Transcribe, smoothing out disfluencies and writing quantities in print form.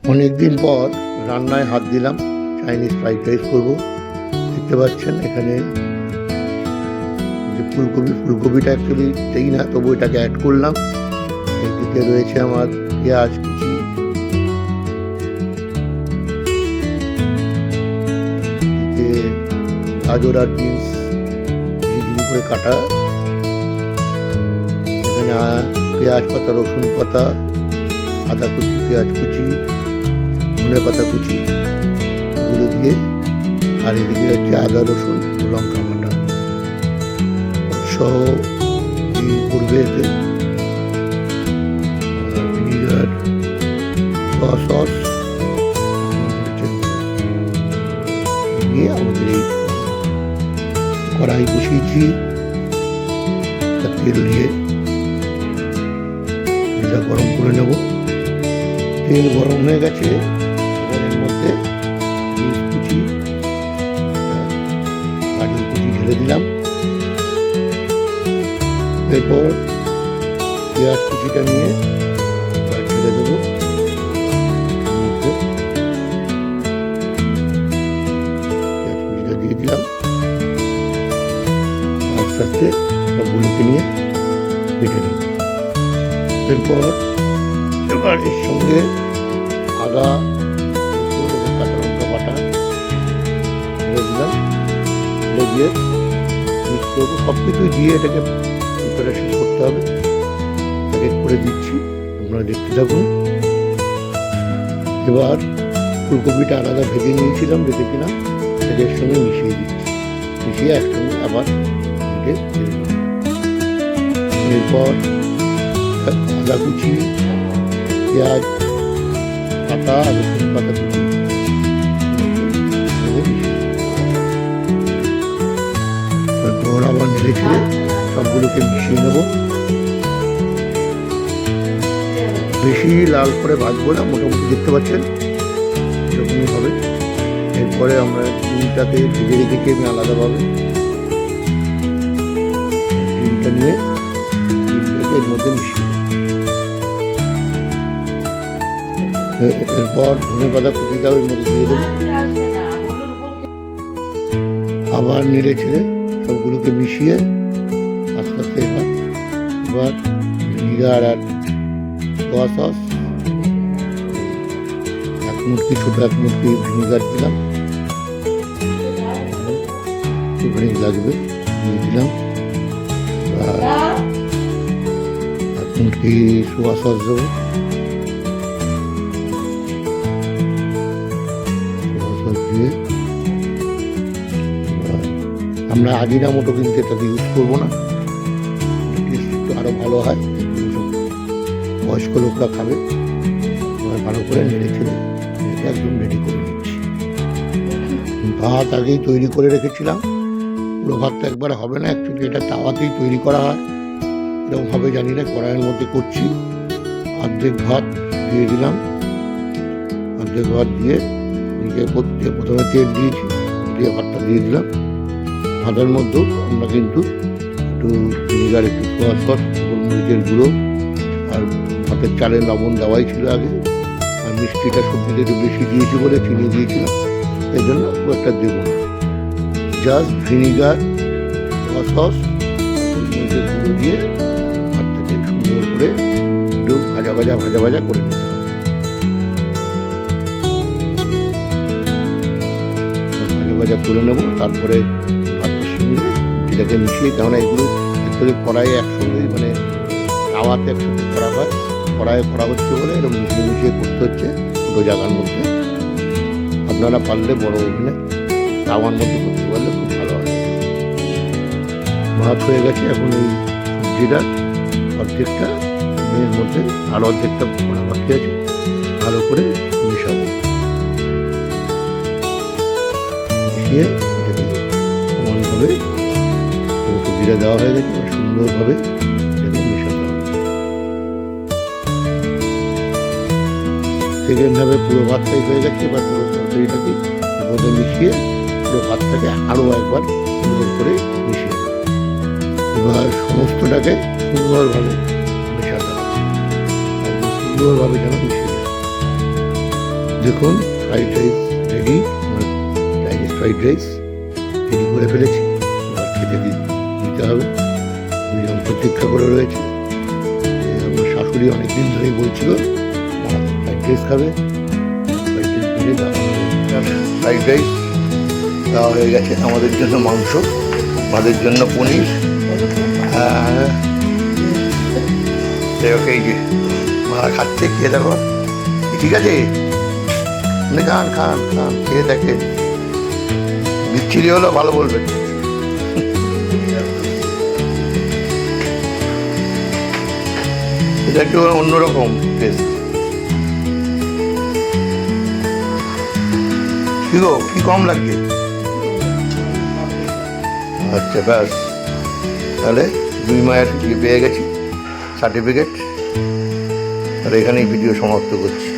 অনেকদিন পর রান্নায় হাত দিলাম। চাইনিজ ফ্রাইড রাইস করবো। দেখতে পাচ্ছেন এখানে যে ফুলকপিটা অ্যাকচুয়ালি চাই না, তবু এটাকে অ্যাড করলাম। এদিকে রয়েছে আমার পেঁয়াজ কুচি, এদিকে গাজর আর বিনস ঝিঝিরি করে কাটা, এখানে পেঁয়াজ পাতা, রসুন পাতা, আদা কুচি, পেঁয়াজ কুচি, ধনে পাতা কুচি এগুলো দিয়ে, আর এদিকে হচ্ছে আদা রসুন লঙ্কা বাটা সহ করবে। এতে ভিনিগার, সয়া সস নিয়ে আমাদের এই কড়াই বসিয়েছি। তেল দিয়ে তেলটা গরম করে নেব। তেল গরম হয়ে গেছে, এর মধ্যে কুচি, গাজর কুচি ঢেলে দিলাম। এরপর পেঁয়াজ কুচিটা নিয়ে ঢেলে দেবো। পেঁয়াজ কুচিটা দিয়ে দিলাম। আস্তে আস্তে সবগুলোকে নিয়ে কেটে নেব। এরপর এবার এর সঙ্গে আদা, কাঁচা লঙ্কা বাটা ঢেলে দিলাম। ঢেলে দিয়ে মিক্স করবো। সব কিছু দিয়ে এটাকে প্রিপারেশন করতে হবে। এক করে দিচ্ছি, আপনারা দেখতে থাকুন। এবার ফুলকপিটা আলাদা ভেজে নিয়েছিলাম, রেখেছিলাম, এটাকে এর সঙ্গে মিশিয়ে দিচ্ছি। মিশিয়ে একসঙ্গে আবার ঢেলে দিলাম। এরপর আদা কুচি, পেঁয়াজ পাতা, রসুন পাতা কুচি, তারপর আবার নেড়ে ছেড়ে সবগুলোকে মিশিয়ে নেব। বেশি লাল করে ভাজবো না, মোটামুটি দেখতে পাচ্ছেন এরকমই হবে। এরপরে আমরা ডিমটাকে ভেজে রেখেছি আমি আলাদাভাবে। ডিমটা নিয়ে ডিমটাকে এর মধ্যে মিশিয়ে, এরপর ধনে পাতা কুচিটাও এর মধ্যে দিয়ে দেবো। আবার নেড়ে ছেড়ে সবগুলোকে মিশিয়ে আস্তে আস্তে এবার ভিনিগার আর সয়া সস, এক মুটকি, ছোটো এক মুটকি ভিনিগার দিলাম, একটুখানি লাগবে দিয়ে দিলাম। এক মুটকি সয়া সস দেবো। আমরা আজিনামোটো কিন্তু এটাকে ইউজ করবো না, একটু আরো ভালো হয়। বয়স্ক লোকরা খাবে। ভালো করে নেড়ে ছেড়ে একদম রেডি করে নিচ্ছি। ভাত আগেই তৈরি করে রেখেছিলাম। পুরো ভাতটা একবারে হবে না, অ্যাকচুয়ালি এটা তাওয়াতেই তৈরি করা হয়। এরকম হবে জানি না, কড়াইয়ের মধ্যে করছি। অর্ধেক ভাত দিয়ে দিলাম। অর্ধেক ভাত দিয়ে নিজে প্রথমে তেল দিয়েছি, দিয়ে ভাতটা দিয়ে দিলাম। ভাতের মধ্যেও আমরা কিন্তু একটু ভিনিগার, একটু সয়া সস, গোলমরিচের গুঁড়ো আর ভাতের চালের লবণ দেওয়াই ছিল আগে। আর মিষ্টিটা সবজিতে একটু বেশি দিয়েছি বলে চিনি দিয়েছিলাম, এই জন্য খুব একটা দেবো না। জাস্ট ভিনিগার, সয়া সস, গোলমরিচের গুঁড়ো দিয়ে ভাতটাকে সুন্দর করে একটু ভাজা ভাজা করে নিতে হবে। ভাজা করে নেবো। তারপরে ভাতের সঙ্গে এটাকে মিশিয়ে, কেননা এগুলো একচুয়ালি কড়াইয়ে একসঙ্গে, মানে তাওয়াতে একসঙ্গে করা হয়। কড়াইয়ে করা হচ্ছে বলে এরকম মিশিয়ে করতে হচ্ছে ছোটো জায়গার মধ্যে। আপনারা পারলে বড় ওভেনে তাওয়ার মধ্যে করতে পারলে খুব ভালো হয়। ভাত হয়ে গেছে। এখন এই সবজিটা অর্ধেকটা এর মধ্যে আর অর্ধেকটা করা বাকি আছে, ভালো করে মিশাবো। মিশিয়ে এটাকে সমানভাবে সবজিটা দেওয়া হয়ে গেছে, সুন্দরভাবে এটাকে মেশাতে হবে। সেকেন্ড ধাপে পুরো ভাতটাই হয়ে গেছে। এবার পুরো তরকারিটাকে এর মধ্যে মিশিয়ে পুরো ভাতটাকে আরও একবার সুন্দর করে মিশিয়ে দেবো। এবার সমস্তটাকে সুন্দরভাবে মেশাতে হবে, সুন্দরভাবে যেন মিশিয়ে যায়। দেখুন fried rice ready, Chinese fried rice ready করে ফেলেছি। এবার খেতে দিতে হবে। দুজন প্রতীক্ষা করে রয়েছে। আমার শাশুড়ি অনেকদিন ধরেই বলছিল ফ্রাইড রাইস খাবে। ফ্রাইড রাইস ভেজে ফ্রাইড রাইস দেওয়া হয়ে গেছে। আমাদের জন্য মাংস, আমাদের জন্য পনির। ওকে, এই যে মারা খাচ্ছে, খেয়ে দেখো। ঠিক আছে, খান খান খান, খেয়ে দেখে। বিচ্ছিরি হলো ভালো বলবেন। এটা একটু অন্যরকম টেস্ট। কি গো, কি কম লাগছে? আচ্ছা ব্যাস, তাহলে 2 মায়ের পেয়ে গেছি সার্টিফিকেট। আর এখানেই ভিডিও সমাপ্ত করছি।